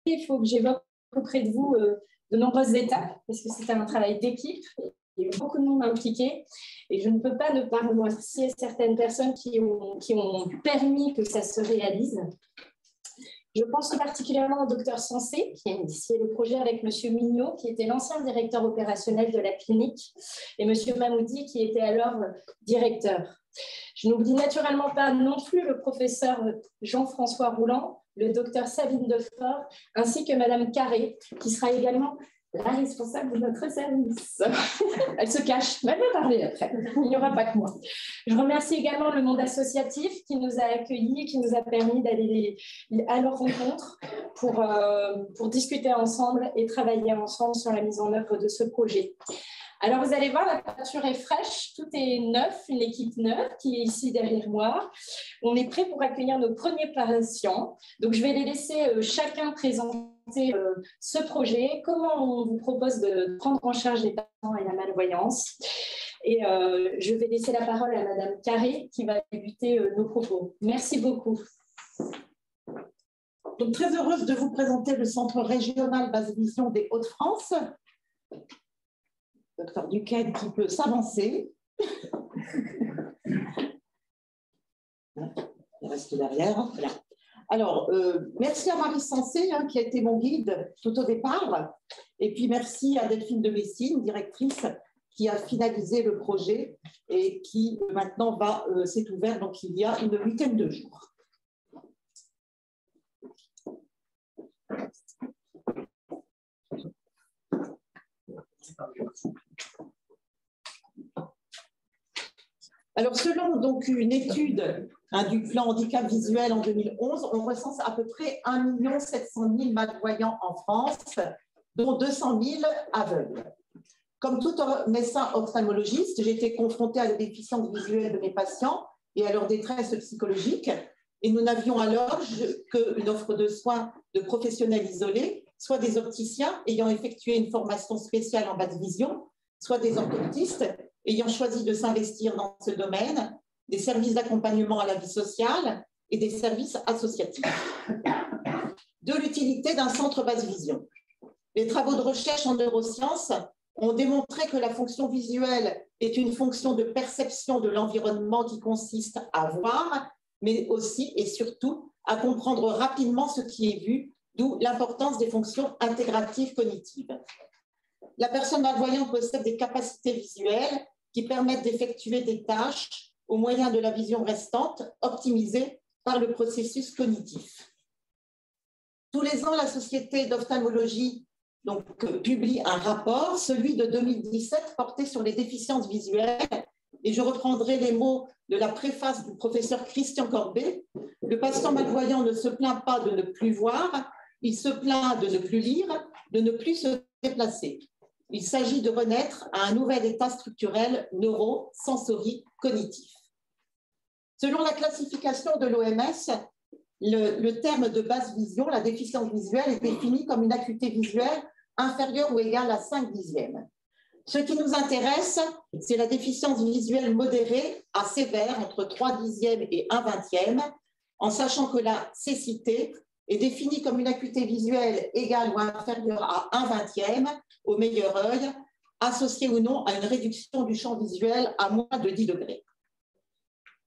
il faut que j'évoque auprès de vous de nombreuses étapes, parce que c'était un travail d'équipe. Il y a eu beaucoup de monde impliqué et je ne peux pas ne pas remercier certaines personnes qui ont permis que ça se réalise. Je pense tout particulièrement au docteur Sensé, qui a initié le projet avec M. Mignot, qui était l'ancien directeur opérationnel de la clinique, et M. Mamoudi, qui était alors directeur. Je n'oublie naturellement pas non plus le professeur Jean-François Rouland, le docteur Sabine Defort, ainsi que Mme Carré, qui sera également la responsable de notre service. Elle se cache, mais elle va parler après. Il n'y aura pas que moi. Je remercie également le monde associatif qui nous a accueillis, qui nous a permis d'aller à leur rencontre pour discuter ensemble et travailler ensemble sur la mise en œuvre de ce projet. Alors, vous allez voir, la peinture est fraîche, tout est neuf, une équipe neuve qui est ici derrière moi. On est prêt pour accueillir nos premiers patients. Donc, je vais les laisser chacun présenter ce projet, comment on vous propose de prendre en charge les patients et la malvoyance. Et je vais laisser la parole à Madame Carré qui va débuter nos propos. Merci beaucoup. Donc, très heureuse de vous présenter le Centre régional Basse Vision des Hauts-de-France. Docteur Duquesne qui peut s'avancer. Il reste derrière. Voilà. Alors, merci à Marie Sensé qui a été mon guide tout au départ. Et puis, merci à Delphine de Messine, directrice, qui a finalisé le projet et qui maintenant s'est ouvert. Donc, il y a une huitaine de jours. Alors, selon donc une étude du plan handicap visuel en 2011, on recense à peu près 1 700 000 malvoyants en France, dont 200 000 aveugles. Comme tout médecin ophtalmologiste, j'ai été confrontée à la déficience visuelle de mes patients et à leur détresse psychologique. Et nous n'avions alors qu'une offre de soins de professionnels isolés, soit des opticiens ayant effectué une formation spéciale en basse vision, soit des orthoptistes ayant choisi de s'investir dans ce domaine, des services d'accompagnement à la vie sociale et des services associatifs. De l'utilité d'un centre basse vision. Les travaux de recherche en neurosciences ont démontré que la fonction visuelle est une fonction de perception de l'environnement qui consiste à voir, mais aussi et surtout à comprendre rapidement ce qui est vu, d'où l'importance des fonctions intégratives cognitives. La personne malvoyante possède des capacités visuelles qui permettent d'effectuer des tâches au moyen de la vision restante, optimisée par le processus cognitif. Tous les ans, la Société d'ophtalmologie publie un rapport, celui de 2017, porté sur les déficiences visuelles. Et je reprendrai les mots de la préface du professeur Christian Corbet. Le patient malvoyant ne se plaint pas de ne plus voir, il se plaint de ne plus lire, de ne plus se déplacer. Il s'agit de renaître à un nouvel état structurel neuro-sensori-cognitif. Selon la classification de l'OMS, le terme de basse vision, la déficience visuelle, est défini comme une acuité visuelle inférieure ou égale à 5/10. Ce qui nous intéresse, c'est la déficience visuelle modérée à sévère, entre 3/10 et 1/20, en sachant que la cécité est définie comme une acuité visuelle égale ou inférieure à 1/20 au meilleur œil, associée ou non à une réduction du champ visuel à moins de 10 degrés.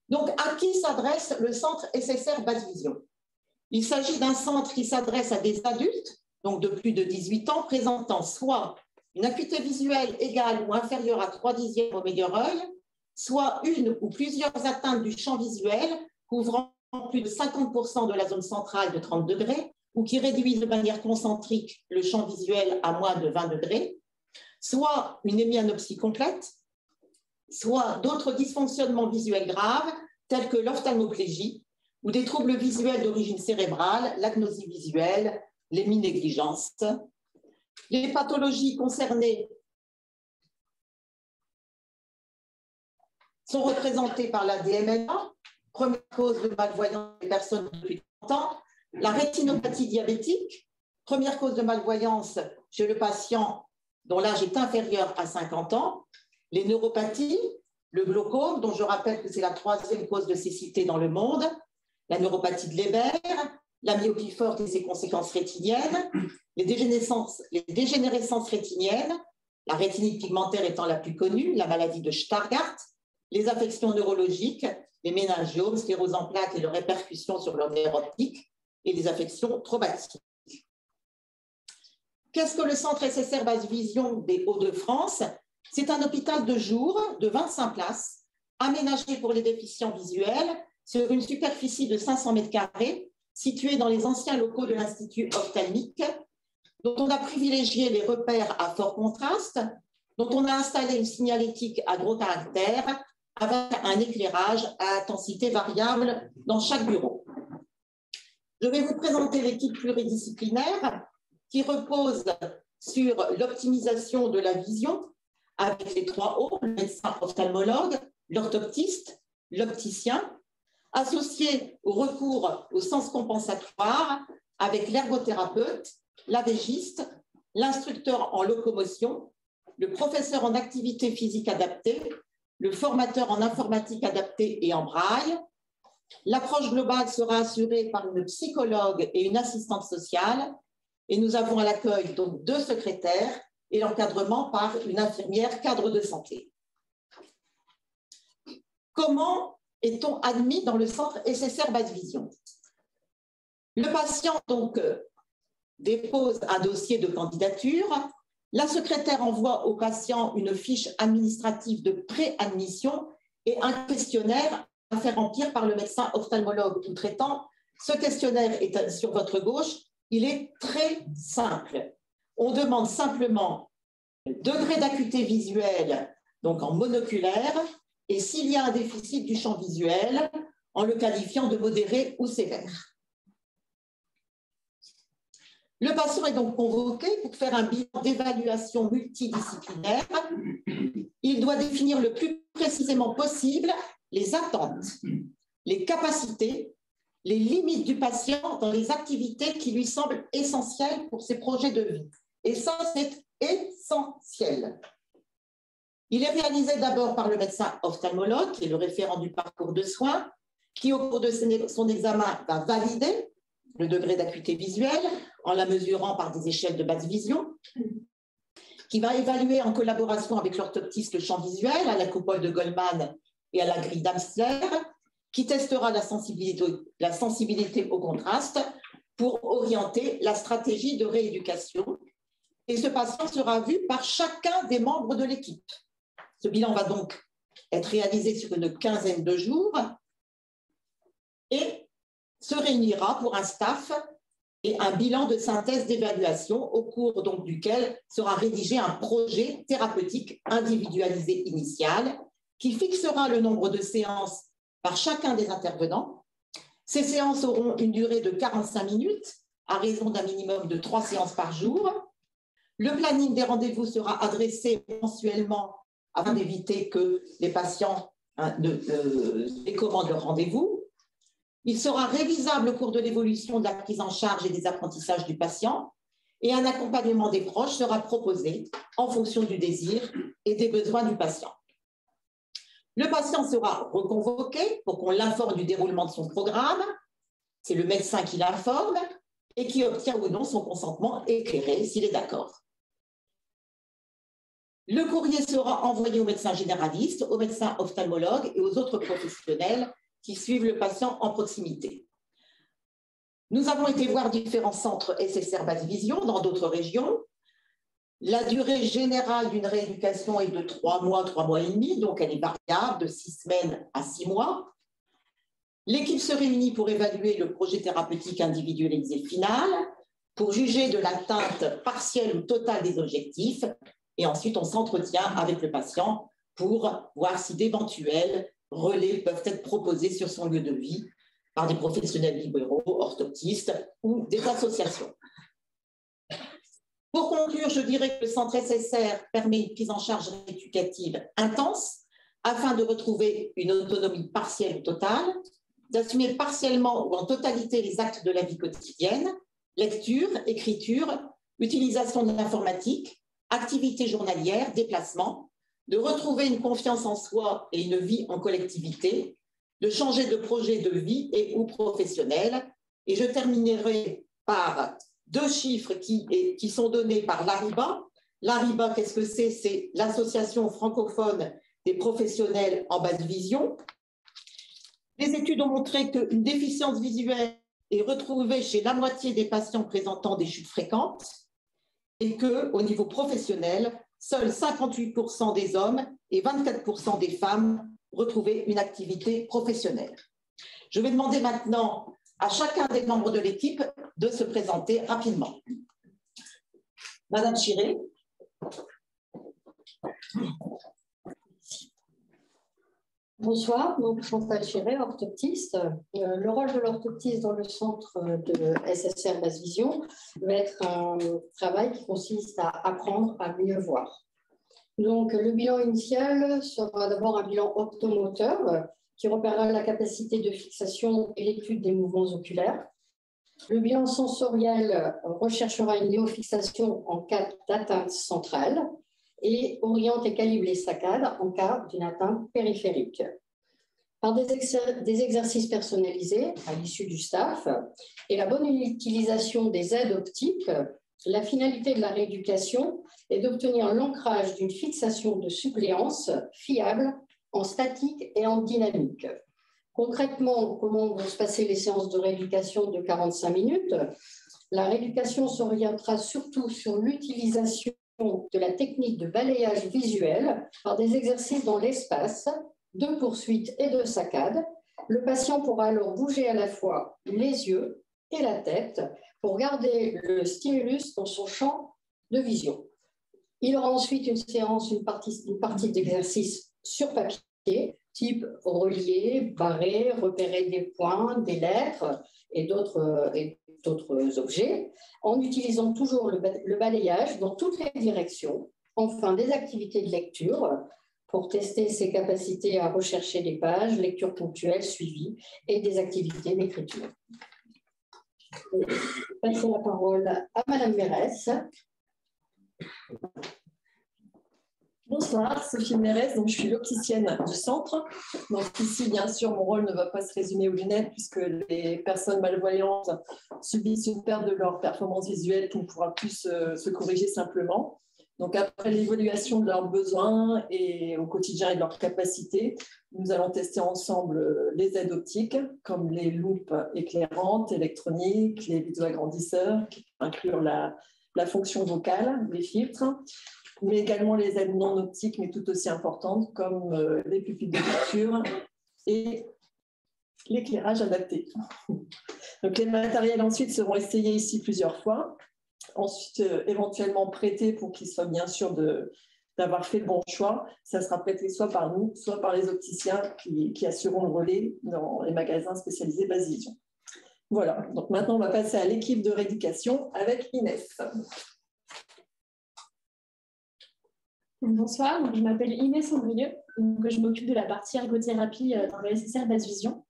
Donc, à qui s'adresse le centre SSR Basse Vision? Il s'agit d'un centre qui s'adresse à des adultes, donc de plus de 18 ans, présentant soit une acuité visuelle égale ou inférieure à 3/10 au meilleur œil, soit une ou plusieurs atteintes du champ visuel couvrant plus de 50% de la zone centrale de 30 degrés ou qui réduisent de manière concentrique le champ visuel à moins de 20 degrés, soit une hémianopsie complète, soit d'autres dysfonctionnements visuels graves tels que l'ophtalmoplégie ou des troubles visuels d'origine cérébrale, l'agnosie visuelle, l'héminégligence. Les pathologies concernées sont représentées par la DMLA, première cause de malvoyance des personnes de plus de 30 ans, la rétinopathie diabétique, première cause de malvoyance chez le patient dont l'âge est inférieur à 50 ans, les neuropathies, le glaucome, dont je rappelle que c'est la 3e cause de cécité dans le monde, la neuropathie de Leber, la myopie forte et ses conséquences rétiniennes, les dégénérescences rétiniennes, la rétinite pigmentaire étant la plus connue, la maladie de Stargardt, les affections neurologiques, les méningiomes, sclérose en plaques et leurs répercussions sur leur nerf optique, et les affections traumatiques. Qu'est-ce que le Centre SSR Basse Vision des Hauts-de-France? C'est un hôpital de jour de 25 places, aménagé pour les déficients visuels sur une superficie de 500 m², situé dans les anciens locaux de l'Institut ophtalmique, dont on a privilégié les repères à fort contraste, dont on a installé une signalétique à gros caractères avec un éclairage à intensité variable dans chaque bureau. Je vais vous présenter l'équipe pluridisciplinaire qui repose sur l'optimisation de la vision avec les 3 O, le médecin ophtalmologue, l'orthoptiste, l'opticien, associé au recours au sens compensatoire avec l'ergothérapeute, l'AVGiste, l'instructeur en locomotion, le professeur en activité physique adaptée, le formateur en informatique adaptée et en braille. L'approche globale sera assurée par une psychologue et une assistante sociale, et nous avons à l'accueil donc 2 secrétaires et l'encadrement par une infirmière cadre de santé. Comment est-on admis dans le centre SSR Basse Vision? Le patient donc dépose un dossier de candidature. La secrétaire envoie au patient une fiche administrative de préadmission et un questionnaire à faire remplir par le médecin ophtalmologue ou traitant. Ce questionnaire est sur votre gauche. Il est très simple. On demande simplement le degré d'acuité visuelle, donc en monoculaire, et s'il y a un déficit du champ visuel, en le qualifiant de modéré ou sévère. Le patient est donc convoqué pour faire un bilan d'évaluation multidisciplinaire. Il doit définir le plus précisément possible les attentes, les capacités, les limites du patient dans les activités qui lui semblent essentielles pour ses projets de vie. Et ça, c'est essentiel. Il est réalisé d'abord par le médecin ophtalmologue, qui est le référent du parcours de soins, qui, au cours de son examen, va valider le degré d'acuité visuelle en la mesurant par des échelles de basse vision, qui va évaluer en collaboration avec l'orthoptiste le champ visuel à la coupole de Goldman et à la grille d'Amsler, qui testera la sensibilité au contraste pour orienter la stratégie de rééducation. Et ce patient sera vu par chacun des membres de l'équipe. Ce bilan va donc être réalisé sur une quinzaine de jours et se réunira pour un staff et un bilan de synthèse d'évaluation au cours donc duquel sera rédigé un projet thérapeutique individualisé initial qui fixera le nombre de séances par chacun des intervenants. Ces séances auront une durée de 45 minutes à raison d'un minimum de 3 séances par jour. Le planning des rendez-vous sera adressé mensuellement afin d'éviter que les patients décommandent leur rendez-vous. Il sera révisable au cours de l'évolution de la prise en charge et des apprentissages du patient et un accompagnement des proches sera proposé en fonction du désir et des besoins du patient. Le patient sera reconvoqué pour qu'on l'informe du déroulement de son programme. C'est le médecin qui l'informe et qui obtient ou non son consentement éclairé s'il est d'accord. Le courrier sera envoyé au médecin généraliste, au médecin ophtalmologue et aux autres professionnels qui suivent le patient en proximité. Nous avons été voir différents centres SSR Basse Vision dans d'autres régions. La durée générale d'une rééducation est de 3 mois, 3 mois et demi, donc elle est variable de 6 semaines à 6 mois. L'équipe se réunit pour évaluer le projet thérapeutique individualisé final, pour juger de l'atteinte partielle ou totale des objectifs, et ensuite on s'entretient avec le patient pour voir si d'éventuels relais peuvent être proposés sur son lieu de vie par des professionnels libéraux, orthoptistes ou des associations. Pour conclure, je dirais que le centre SSR permet une prise en charge rééducative intense afin de retrouver une autonomie partielle ou totale, d'assumer partiellement ou en totalité les actes de la vie quotidienne, lecture, écriture, utilisation de l'informatique, activités journalières, déplacements, de retrouver une confiance en soi et une vie en collectivité, de changer de projet de vie et ou professionnel Et je terminerai par deux chiffres qui sont donnés par l'ARIBA. L'ARIBA, qu'est-ce que c'est? C'est l'Association francophone des professionnels en basse vision. Les études ont montré qu'une déficience visuelle est retrouvée chez la moitié des patients présentant des chutes fréquentes et qu'au niveau professionnel, seuls 58% des hommes et 24% des femmes retrouvaient une activité professionnelle. Je vais demander maintenant à chacun des membres de l'équipe de se présenter rapidement. Madame Chiré. Bonsoir, donc Chantal Chiré, orthoptiste. Le rôle de l'orthoptiste dans le centre de SSR Basse Vision va être un travail qui consiste à apprendre à mieux voir. Donc le bilan initial sera d'abord un bilan optomoteur qui repérera la capacité de fixation et l'étude des mouvements oculaires. Le bilan sensoriel recherchera une néofixation en cas d'atteinte centrale et oriente et calibre les saccades en cas d'une atteinte périphérique. Par des exercices personnalisés à l'issue du staff et la bonne utilisation des aides optiques, la finalité de la rééducation est d'obtenir l'ancrage d'une fixation de suppléance fiable en statique et en dynamique. Concrètement, comment vont se passer les séances de rééducation de 45 minutes? La rééducation s'orientera surtout sur l'utilisation de la technique de balayage visuel par des exercices dans l'espace, de poursuite et de saccade. Le patient pourra alors bouger à la fois les yeux et la tête pour garder le stimulus dans son champ de vision. Il aura ensuite une partie d'exercice sur papier, type relier, barrer, repérer des points, des lettres et d'autres objets, en utilisant toujours le balayage dans toutes les directions. Enfin, des activités de lecture pour tester ses capacités à rechercher des pages, lecture ponctuelle, suivie et des activités d'écriture. Je vais passer la parole à Madame Mérès. Bonsoir, Sophie Mérès, donc je suis l'opticienne du centre. Donc ici, bien sûr, mon rôle ne va pas se résumer aux lunettes puisque les personnes malvoyantes subissent une perte de leur performance visuelle qui ne pourra plus se corriger simplement. Donc après l'évaluation de leurs besoins et au quotidien et de leurs capacités, nous allons tester ensemble les aides optiques comme les loupes éclairantes, électroniques, les vidéoagrandisseurs qui peuvent inclure la fonction vocale, les filtres, mais également les aides non optiques, mais tout aussi importantes, comme les pupilles de lecture et l'éclairage adapté. Donc, les matériels ensuite seront essayés ici plusieurs fois, ensuite éventuellement prêtés pour qu'ils soient bien sûrs d'avoir fait le bon choix. Ça sera prêté soit par nous, soit par les opticiens qui assureront le relais dans les magasins spécialisés Basse Vision. Voilà, donc maintenant on va passer à l'équipe de rééducation avec Inès. Bonsoir, je m'appelle Inès Andrieux, je m'occupe de la partie ergothérapie dans le SSR Basse Vision.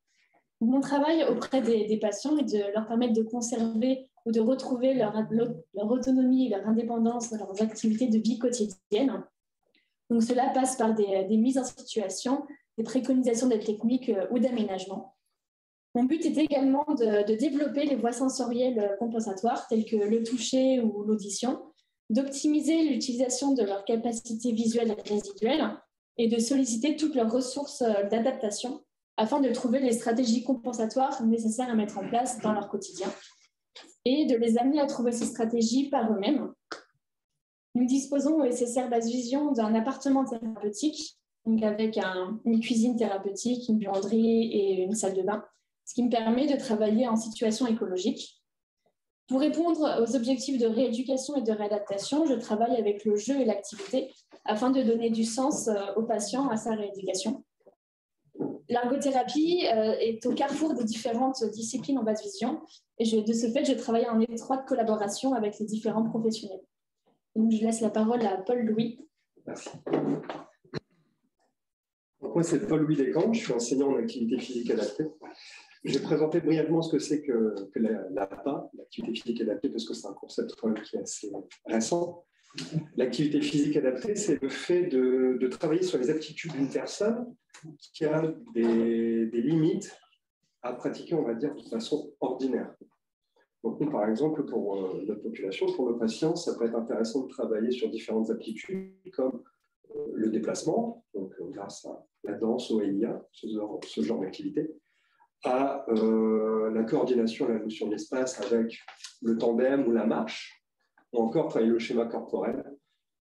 Mon travail auprès des patients est de leur permettre de conserver ou de retrouver leur autonomie et leur indépendance dans leurs activités de vie quotidienne. Donc, cela passe par des mises en situation, des préconisations de techniques ou d'aménagement. Mon but est également de développer les voies sensorielles compensatoires telles que le toucher ou l'audition, d'optimiser l'utilisation de leurs capacités visuelles et résiduelles et de solliciter toutes leurs ressources d'adaptation afin de trouver les stratégies compensatoires nécessaires à mettre en place dans leur quotidien et de les amener à trouver ces stratégies par eux-mêmes. Nous disposons au SSR Basse Vision d'un appartement thérapeutique donc avec une cuisine thérapeutique, une buanderie et une salle de bain, ce qui me permet de travailler en situation écologique. Pour répondre aux objectifs de rééducation et de réadaptation, je travaille avec le jeu et l'activité afin de donner du sens aux patients à sa rééducation. L'ergothérapie est au carrefour des différentes disciplines en Basse Vision et de ce fait, je travaille en étroite collaboration avec les différents professionnels. Donc, je laisse la parole à Paul-Louis. Merci. Moi, c'est Paul-Louis Descamps, je suis enseignant en activité physique adaptée. Je vais présenter brièvement ce que c'est que l'APA, l'activité physique adaptée, parce que c'est un concept qui est assez récent. L'activité physique adaptée, c'est le fait de travailler sur les aptitudes d'une personne qui a des limites à pratiquer, on va dire, de façon ordinaire. Donc, nous, par exemple, pour notre population, pour nos patients, ça peut être intéressant de travailler sur différentes aptitudes comme le déplacement, donc grâce à la danse, au EIA, ce genre d'activité, à la coordination et la notion de l'espace avec le tandem ou la marche, ou encore travailler le schéma corporel,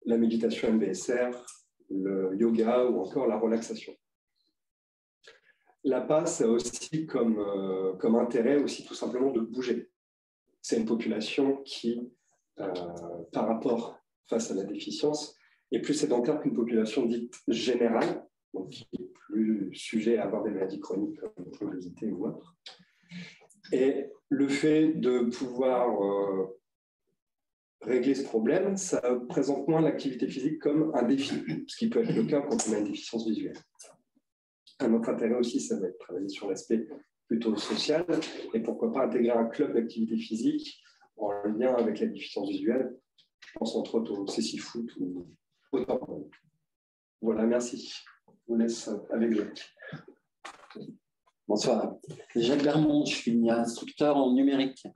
la méditation MBSR, le yoga ou encore la relaxation. La PAS a aussi comme intérêt aussi tout simplement de bouger. C'est une population qui, par rapport face à la déficience, est plus sédentaire qu'une population dite générale, donc qui est plus sujet à avoir des maladies chroniques comme l'obésité ou autre. Et le fait de pouvoir régler ce problème, ça présente moins l'activité physique comme un défi, ce qui peut être le cas quand on a une déficience visuelle. Un autre intérêt aussi, ça va être de travailler sur l'aspect plutôt social, et pourquoi pas intégrer un club d'activité physique en lien avec la déficience visuelle. Je pense entre autres au CC-Foot ou au Tampon. Voilà, merci. Je vous laisse avec Jacques. Bonsoir. Jacques Bermond, je suis instructeur en numérique.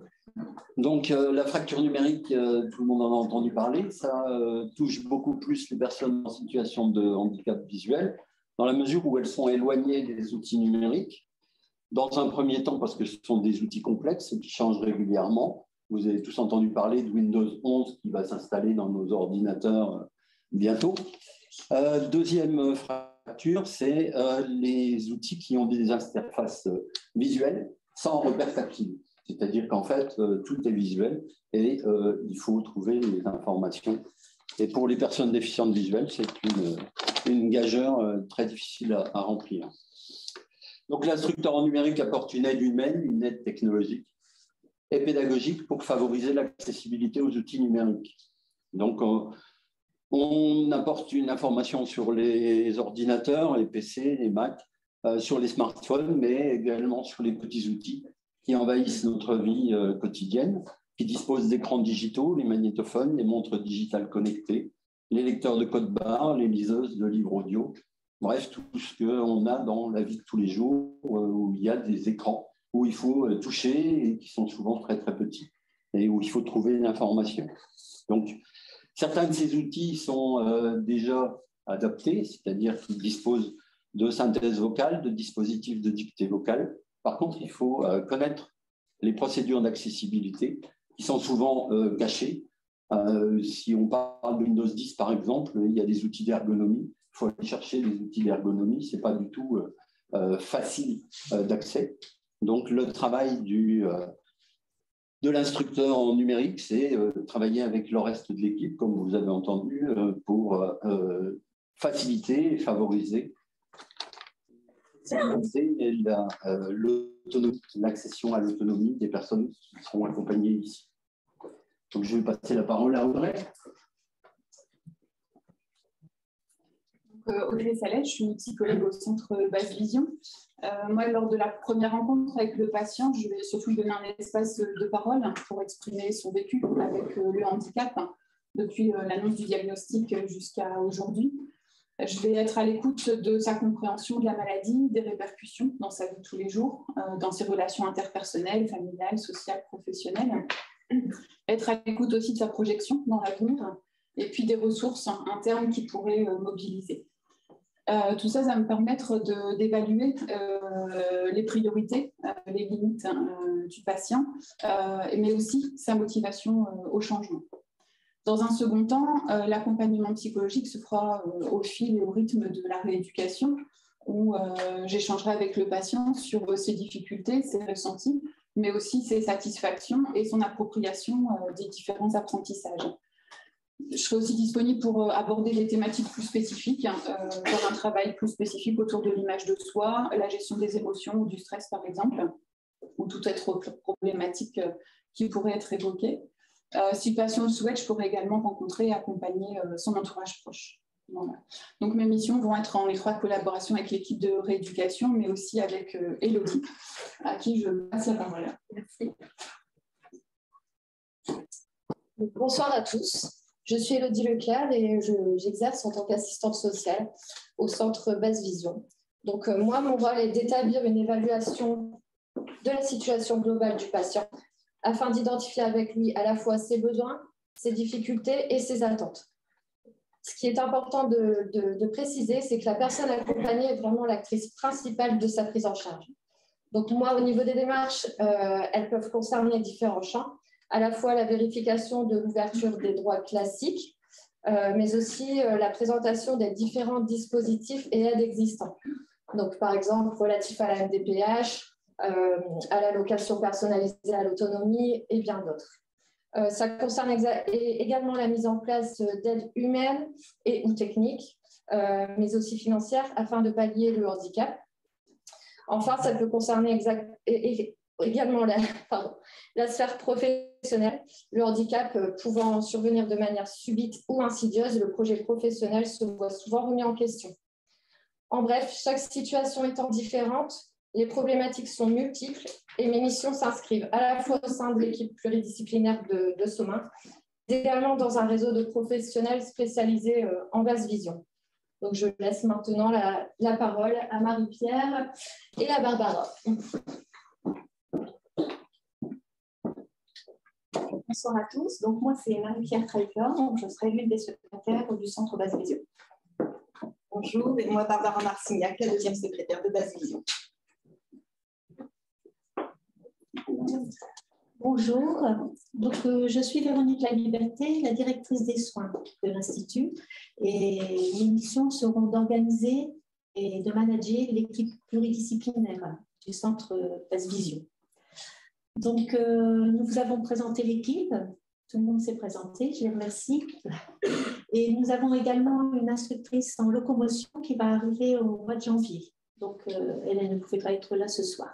Donc, la fracture numérique, tout le monde en a entendu parler. Ça touche beaucoup plus les personnes en situation de handicap visuel, dans la mesure où elles sont éloignées des outils numériques. Dans un premier temps, parce que ce sont des outils complexes qui changent régulièrement. Vous avez tous entendu parler de Windows 11 qui va s'installer dans nos ordinateurs bientôt. Deuxième fracture, c'est les outils qui ont des interfaces visuelles sans repère tactile. C'est-à-dire qu'en fait, tout est visuel et il faut trouver les informations. Et pour les personnes déficientes visuelles, c'est une gageure très difficile à remplir. Donc, l'instructeur en numérique apporte une aide humaine, une aide technologique et pédagogique pour favoriser l'accessibilité aux outils numériques. Donc, on apporte une information sur les ordinateurs, les PC, les Mac, sur les smartphones, mais également sur les petits outils qui envahissent notre vie quotidienne, qui disposent d'écrans digitaux, les magnétophones, les montres digitales connectées, les lecteurs de code barre, les liseuses de livres audio, bref, tout ce qu'on a dans la vie de tous les jours où il y a des écrans, où il faut toucher et qui sont souvent très, très petits et où il faut trouver l'information. Donc, certains de ces outils sont déjà adaptés, c'est-à-dire qu'ils disposent de synthèse vocale, de dispositifs de dictée vocale. Par contre, il faut connaître les procédures d'accessibilité qui sont souvent cachées. Si on parle de Windows 10, par exemple, il y a des outils d'ergonomie. Il faut aller chercher des outils d'ergonomie. Ce n'est pas du tout facile d'accès. Donc, le travail de l'instructeur en numérique, c'est travailler avec le reste de l'équipe, comme vous avez entendu, pour faciliter et favoriser l'accession à l'autonomie des personnes qui seront accompagnées ici. Donc, je vais passer la parole à Audrey. Audrey Salette, je suis psychologue au centre Basse Vision. Moi, lors de la première rencontre avec le patient, je vais surtout lui donner un espace de parole pour exprimer son vécu avec le handicap, depuis l'annonce du diagnostic jusqu'à aujourd'hui. Je vais être à l'écoute de sa compréhension de la maladie, des répercussions dans sa vie de tous les jours, dans ses relations interpersonnelles, familiales, sociales, professionnelles. Être à l'écoute aussi de sa projection dans l'avenir et puis des ressources internes qui pourraient mobiliser. Tout ça, ça va me permettre d'évaluer les priorités, les limites du patient, mais aussi sa motivation au changement. Dans un second temps, l'accompagnement psychologique se fera au fil et au rythme de la rééducation, où j'échangerai avec le patient sur ses difficultés, ses ressentis, mais aussi ses satisfactions et son appropriation des différents apprentissages. Je serai aussi disponible pour aborder des thématiques plus spécifiques, faire un travail plus spécifique autour de l'image de soi, la gestion des émotions ou du stress par exemple, ou toute autre problématique qui pourrait être évoquée. Si le patient le souhaite, je pourrais également rencontrer et accompagner son entourage proche. Voilà. Donc mes missions vont être en étroite collaboration avec l'équipe de rééducation, mais aussi avec Élodie, à qui je passe la parole. Merci. Bonsoir à tous. Je suis Élodie Leclerc et j'exerce en tant qu'assistante sociale au centre Basse Vision. Donc moi, mon rôle est d'établir une évaluation de la situation globale du patient afin d'identifier avec lui à la fois ses besoins, ses difficultés et ses attentes. Ce qui est important de préciser, c'est que la personne accompagnée est vraiment l'actrice principale de sa prise en charge. Donc moi, au niveau des démarches, elles peuvent concerner différents champs, à la fois la vérification de l'ouverture des droits classiques, mais aussi la présentation des différents dispositifs et aides existants. Donc par exemple, relatifs à la MDPH, à l'allocation personnalisée à l'autonomie et bien d'autres. Ça concerne également la mise en place d'aides humaines et ou techniques, mais aussi financières, afin de pallier le handicap. Enfin, ça peut concerner également la sphère professionnelle. Le handicap pouvant survenir de manière subite ou insidieuse, le projet professionnel se voit souvent remis en question. En bref, chaque situation étant différente, les problématiques sont multiples et mes missions s'inscrivent à la fois au sein de l'équipe pluridisciplinaire de Somain, mais également dans un réseau de professionnels spécialisés en basse vision. Donc, je laisse maintenant la parole à Marie-Pierre et à Barbara. Bonsoir à tous. Donc, moi, c'est Marie-Pierre Trailleur. Je serai l'une des secrétaires du Centre Basse Vision. Bonjour, et moi, Barbara Marcignac, la deuxième secrétaire de Basse Vision. Bonjour, donc, je suis Véronique Laliberté, la directrice des soins de l'Institut, et mes missions seront d'organiser et de manager l'équipe pluridisciplinaire du Centre Basse Vision. Donc, nous vous avons présenté l'équipe, tout le monde s'est présenté, je les remercie. Et nous avons également une instructrice en locomotion qui va arriver au mois de janvier. Donc, elle ne pouvait pas être là ce soir.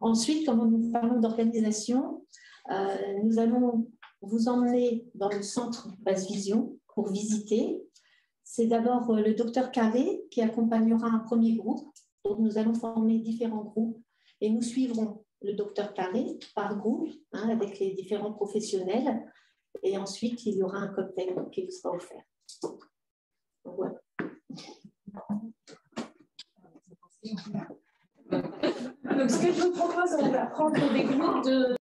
Ensuite, comme nous parlons d'organisation, nous allons vous emmener dans le centre Basse Vision pour visiter. C'est d'abord le docteur Carré qui accompagnera un premier groupe. Donc, nous allons former différents groupes et nous suivrons le docteur Carré par groupe avec les différents professionnels. Et ensuite, il y aura un cocktail qui vous sera offert. Donc, voilà. Donc, ce que je vous propose, on va prendre des groupes de...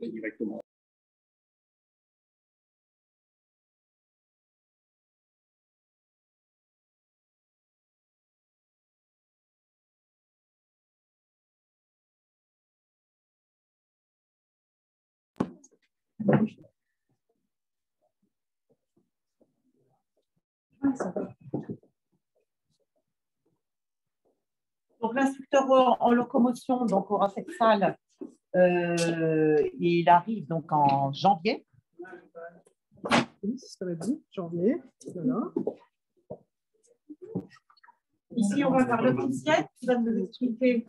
Directement. Donc, l'instructeur en locomotion donc, aura cette salle. Il arrive donc en janvier. Oui, ça va être janvier. Voilà. Ici, on va voir l'officiel qui va nous expliquer.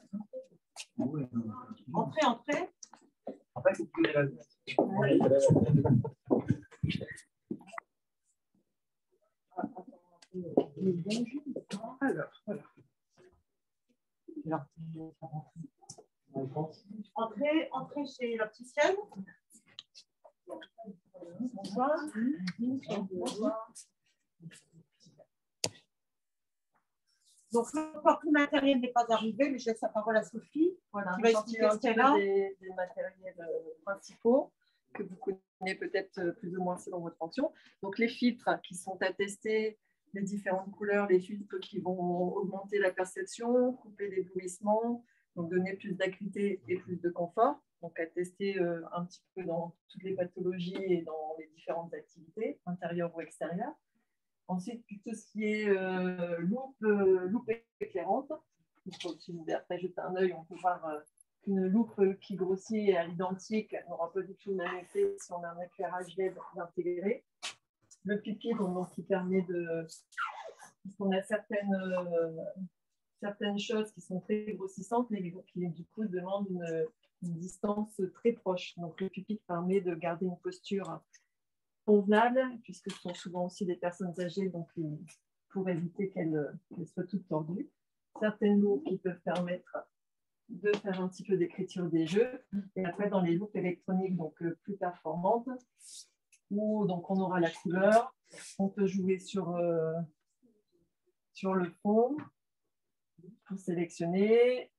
Entrez. Alors, voilà. Entrez chez l'opticienne. Bonsoir. Bonsoir. Donc, encore tout le matériel n'est pas arrivé, mais je laisse la parole à Sophie, Voilà, qui va expliquer ce qu'elle a. des matériels principaux que vous connaissez peut-être plus ou moins selon votre fonction. Donc, les filtres qui sont attestés, les différentes couleurs, les filtres qui vont augmenter la perception, couper l'éblouissement, donc donner plus d'acuité et plus de confort. Donc, à tester un petit peu dans toutes les pathologies et dans les différentes activités, intérieures ou extérieures. Ensuite, tout ce qui est loupe éclairante. Donc, si vous après jeter un œil, on peut voir une loupe qui grossit à l'identique n'aura pas du tout le même effet si on a un éclairage LED intégré. Le piqué, donc, qui permet de... On a certaines choses qui sont très grossissantes, mais qui du coup demandent une distance très proche. Donc, le pupitre permet de garder une posture convenable, puisque ce sont souvent aussi des personnes âgées, donc pour éviter qu'elles soient toutes tordues. Certaines loupes qui peuvent permettre de faire un petit peu d'écriture des jeux. Et après, dans les loupes électroniques, donc plus performantes, où donc on aura la couleur, on peut jouer sur le fond pour sélectionner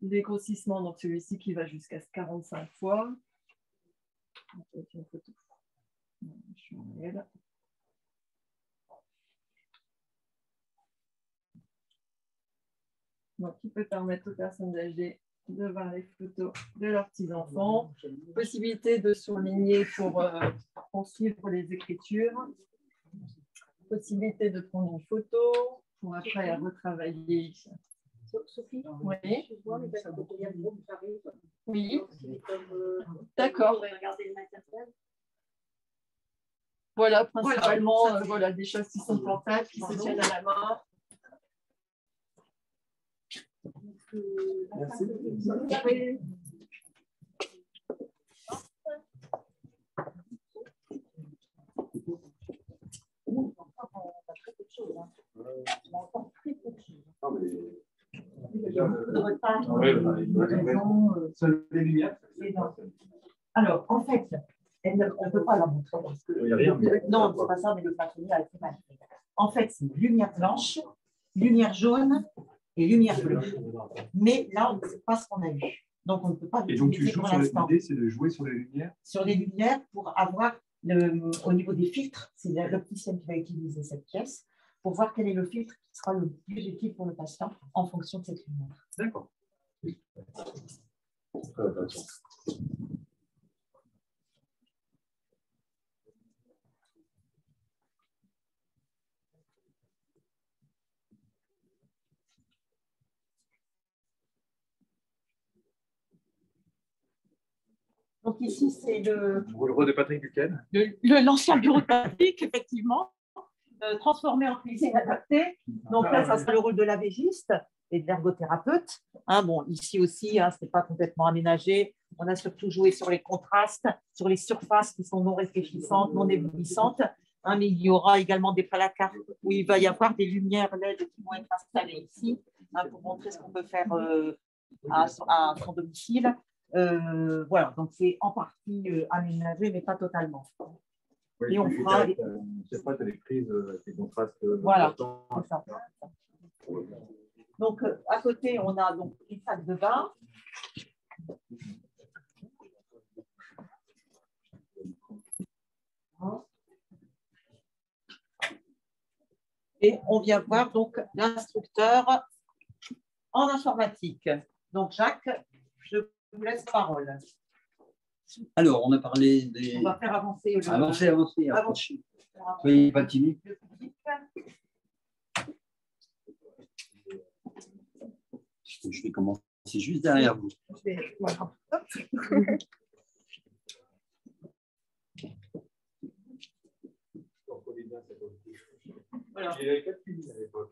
les grossissements, donc celui-ci qui va jusqu'à 45 fois. On fait une photo. Je suis en réel. Donc, qui peut permettre aux personnes âgées de voir les photos de leurs petits-enfants. Possibilité de surligner pour suivre les écritures. Possibilité de prendre une photo pour après retravailler. Sophie, oui. Je vois, mais parce qu'il y a le groupe qui arrive. Oui. D'accord. Voilà, principalement voilà, des choses qui sont portables, qui se tiennent à la main. Merci. Alors, en fait, on ne peut pas la montrer parce que non, c'est pas ça, mais le matériel a été mal fait. En fait, c'est lumière blanche, lumière jaune et lumière bleue. Mais là, on ne sait pas ce qu'on a eu. Donc, on ne peut pas l'utiliser pour l'instant. L'idée, c'est de jouer sur les lumières. Sur les lumières pour avoir, au niveau des filtres, c'est l'opticien qui va utiliser cette pièce pour voir quel est le filtre qui sera le plus utile pour le patient en fonction de cette lumière. D'accord. Très intéressant. Donc ici, c'est le bureau de Patrick Buchan. L'ancien bureau de Patrick, effectivement, transformé en cuisine adaptée. Donc là, ça sera le rôle de l'AVGiste et de l'ergothérapeute. Hein, bon, ici aussi, ce n'est pas complètement aménagé. On a surtout joué sur les contrastes, sur les surfaces qui sont non réfléchissantes, non éblouissantes. Hein, mais il y aura également des placards où il va y avoir des lumières LED qui vont être installées ici pour montrer ce qu'on peut faire à son domicile. Voilà, donc c'est en partie aménagé, mais pas totalement. Oui, et on fera. C'est pas les prises, les contrastes. Voilà. Ça. Donc, à côté, on a donc une salle de bain. Et on vient voir donc l'instructeur en informatique. Donc, Jacques, je vous laisse la parole. Alors, on a parlé des... On va faire avancer. Avancer. Soyez pas timide. Je vais commencer juste derrière vous. Voilà. Il y avait 4 cuisines à l'époque.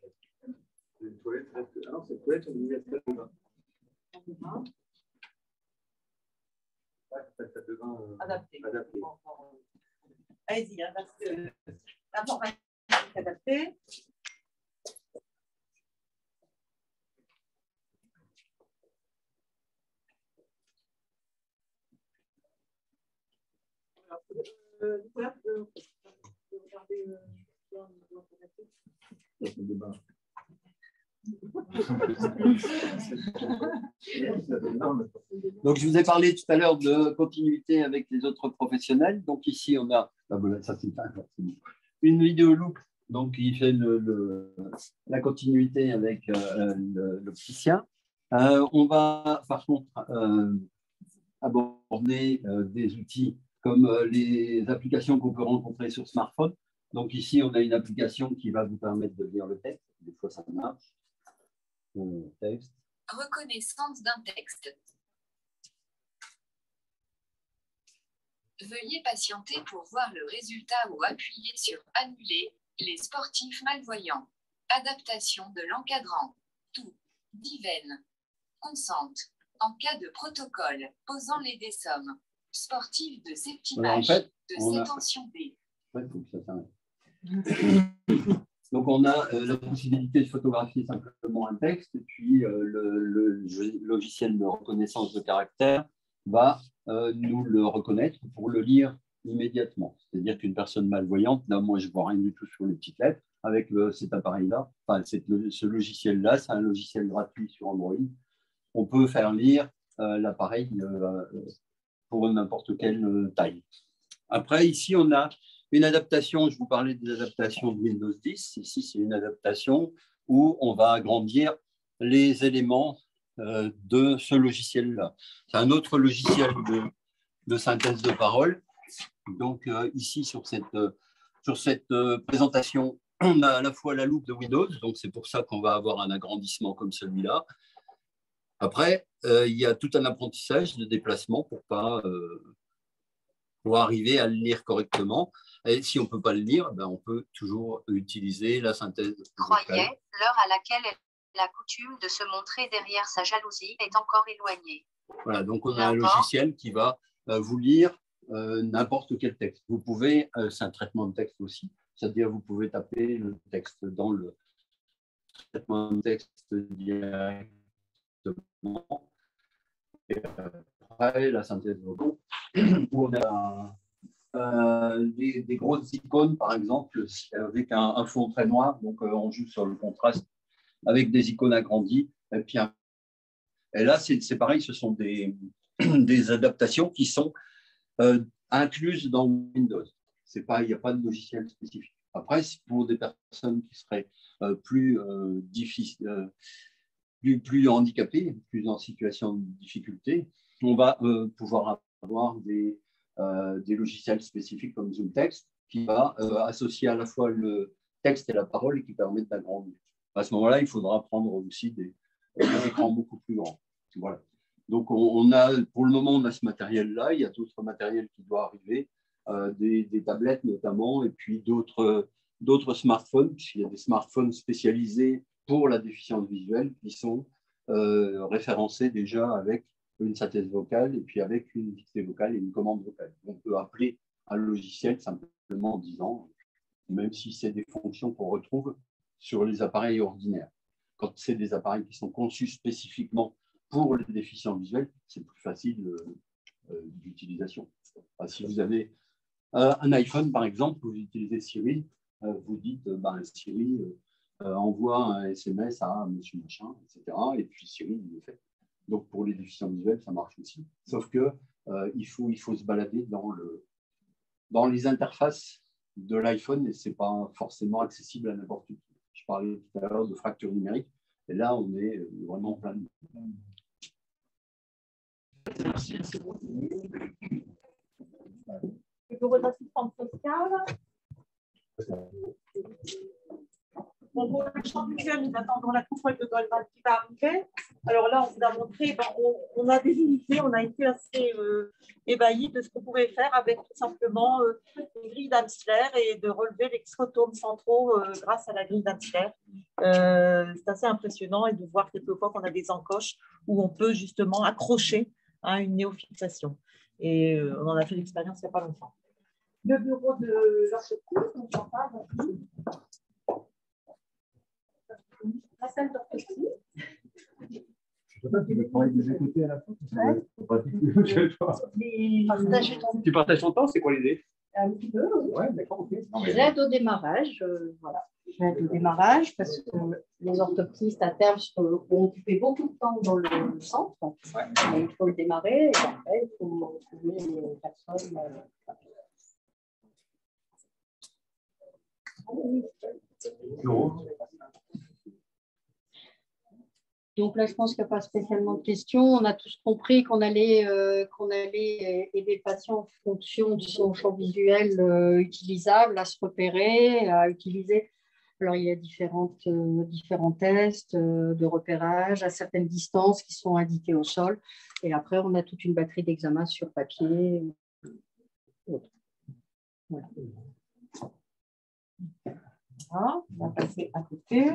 C'est une toilette. Ah non, c'est une toilette, on est mis à salle de bain. Ouais, c'est la salle de bain adaptée. Allez-y, hein, parce que l'information est adaptée. Donc, je vous ai parlé tout à l'heure de continuité avec les autres professionnels. Donc, ici, on a une vidéo loop donc, qui fait la continuité avec l'opticien. On va, par contre, aborder des outils comme les applications qu'on peut rencontrer sur smartphone. Donc, ici, on a une application qui va vous permettre de lire le texte. Des fois, ça marche. Texte. Reconnaissance d'un texte. Veuillez patienter pour voir le résultat ou appuyer sur Annuler, les sportifs malvoyants. Adaptation de l'encadrant. Tout. Diven. Consente. En cas de protocole, posant les dessommes. Sportif de septimage. Voilà, en fait, de sétention B. Ouais, faut que ça s'arrête. Donc, on a la possibilité de photographier simplement un texte et puis le logiciel de reconnaissance de caractère va nous le reconnaître pour le lire immédiatement. C'est-à-dire qu'une personne malvoyante, là, moi, je ne vois rien du tout sur les petites lettres, avec cet appareil-là, enfin, ce logiciel-là, c'est un logiciel gratuit sur Android. On peut faire lire l'appareil pour n'importe quelle taille. Après, ici, on a une adaptation, je vous parlais des adaptations de Windows 10. Ici, c'est une adaptation où on va agrandir les éléments de ce logiciel-là. C'est un autre logiciel de synthèse de parole. Donc, ici, sur cette présentation, on a à la fois la loupe de Windows, donc c'est pour ça qu'on va avoir un agrandissement comme celui-là. Après, il y a tout un apprentissage de déplacement pour arriver à le lire correctement. Et si on ne peut pas le lire, ben on peut toujours utiliser la synthèse. Croyez, l'heure à laquelle elle a coutume de se montrer derrière sa jalousie est encore éloignée. Voilà, donc on a un logiciel qui va vous lire n'importe quel texte. Vous pouvez, c'est un traitement de texte aussi, c'est-à-dire vous pouvez taper le texte dans le traitement de texte directement. Et après, la synthèse vocale, où on a des grosses icônes, par exemple, avec un fond très noir. Donc, on joue sur le contraste avec des icônes agrandies. Et là, c'est pareil, ce sont des adaptations qui sont incluses dans Windows. Il n'y a pas de logiciel spécifique. Après, pour des personnes qui seraient plus handicapées, plus en situation de difficulté, on va pouvoir avoir des logiciels spécifiques comme ZoomText qui va associer à la fois le texte et la parole et qui permettent d'agrandir. À ce moment-là, il faudra prendre aussi des écrans beaucoup plus grands. Voilà. Donc, pour le moment, on a ce matériel-là. Il y a d'autres matériels qui doivent arriver, des tablettes notamment, et puis d'autres smartphones, puisqu'il y a des smartphones spécialisés pour la déficience visuelle qui sont référencés déjà avec une synthèse vocale et puis avec une dictée vocale et une commande vocale. On peut appeler un logiciel simplement en disant, même si c'est des fonctions qu'on retrouve sur les appareils ordinaires. Quand c'est des appareils qui sont conçus spécifiquement pour les déficients visuels, c'est plus facile d'utilisation. Enfin, si vous avez un iPhone, par exemple, vous utilisez Siri, vous dites Siri envoie un SMS à monsieur machin, etc. Et puis Siri, il le fait. Donc, pour les déficients visuels, ça marche aussi. Sauf que il faut se balader dans les interfaces de l'iPhone et ce n'est pas forcément accessible à n'importe qui. Je parlais tout à l'heure de fracture numérique, et là, on est vraiment plein de... Et pour votre assistante sociale, Bon, pour le champ visuel, nous attendons la coupole de Goldman qui va arriver. Alors là, on vous a montré, on a des unités, on a été assez ébahis de ce qu'on pouvait faire avec tout simplement une grille d'Amsler et de relever les scotomes centraux grâce à la grille d'Amsler. C'est assez impressionnant et de voir quelquefois qu'on a des encoches où on peut justement accrocher à une néofixation. Et on en a fait l'expérience il n'y a pas longtemps. Le bureau de l'orthoptiste, on s'en parle. La salle d'orthoptie. Je ne sais pas si tu travailles des côtés à la fois. Tu partages ton temps, c'est quoi l'idée? Un petit peu, oui. Ouais, d'accord, ok. J'aide au démarrage, voilà. J'aide au démarrage parce que les orthoptistes à terme ont occupé beaucoup de temps dans le centre. Ouais. Il faut le démarrer et après, il faut trouver une personne. Donc là, je pense qu'il n'y a pas spécialement de questions. On a tous compris qu'on allait aider le patient en fonction de son champ visuel utilisable, à se repérer, à utiliser. Alors, il y a différents tests de repérage à certaines distances qui sont indiquées au sol. Et après, on a toute une batterie d'examens sur papier. Voilà. Voilà, on va passer à côté.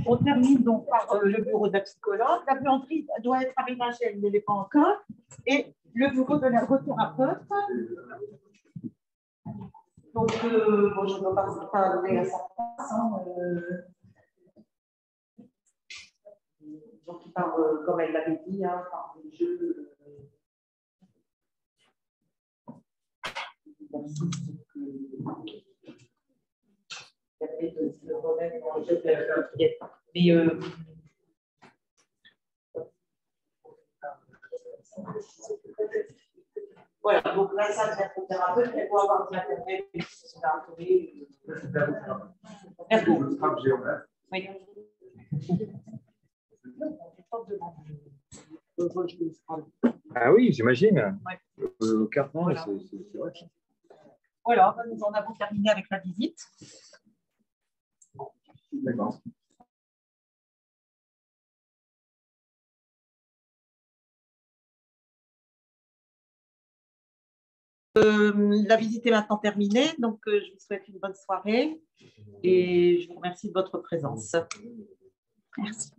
On termine donc par le bureau de la psychologue. La buanderie doit être aménagée, elle ne l'est pas encore. Et le bureau de l'ergothérapeute. Donc, bon, je ne dois pas donner à sa place. Donc, il parle, comme elle l'avait dit, par le jeu. Mais voilà, donc là, ça, c'est un thérapeute, elle doit avoir de l'intérêt, c'est un peu. Oui. Ah oui, j'imagine. Ouais. Le carton, voilà. C'est vrai. Voilà, nous en avons terminé avec la visite. D'accord. La visite est maintenant terminée, donc je vous souhaite une bonne soirée et je vous remercie de votre présence. Merci.